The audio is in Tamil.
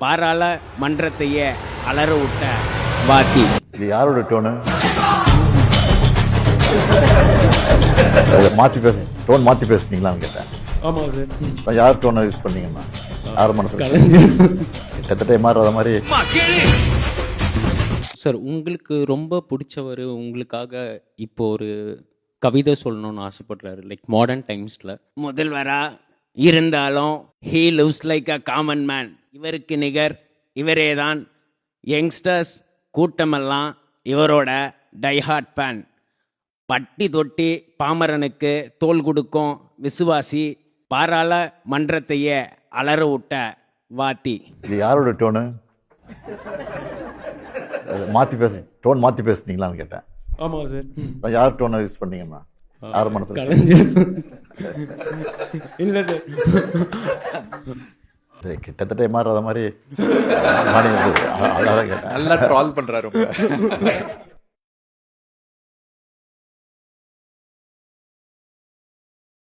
பாராளுமன்றத்தையே அலற விட்ட வாத்தி. இது யாரோட டோனு? மாற்றி டோன் மாற்றி பேசுனீங்களான்னு கேட்டேன். ஆமாம் சார். யார் டோனை யூஸ் பண்ணீங்கண்ணா? யார் மனசில் எத்தனை மாறுற மாதிரி? சார், உங்களுக்கு ரொம்ப பிடிச்சவர் உங்களுக்காக இப்போ ஒரு கவிதை சொல்லணும்னு ஆசைப்படுறாரு, லைக் மாடர்ன் டைம்ஸில். முதல்வரா இருந்தாலும் he lives like a common man. இவருக்கு நிகர் இவரே தான். யங்ஸ்டர்ஸ் கூட்டமெல்லாம் இவரோட டைஹார்ட் ஃபேன். பட்டி தொட்டி பாமரனுக்கு தோல் கொடுக்கும் விசுவாசி. பாராளுமன்றத்தையே அலற விட்ட வாத்தி. இது யாரோட டோனு? டோன் மாற்றி பேசுனீங்களான்னு கேட்டேன். ஆமாம் சார். யார் டோனை யூஸ் பண்ணீங்கண்ணா? யார் மனசில் இல்லை சார். கிட்டத்தட்ட மாறுற மாதிரி அதான் கேட்டேன். நல்லா ட்ரால் பண்றாரு.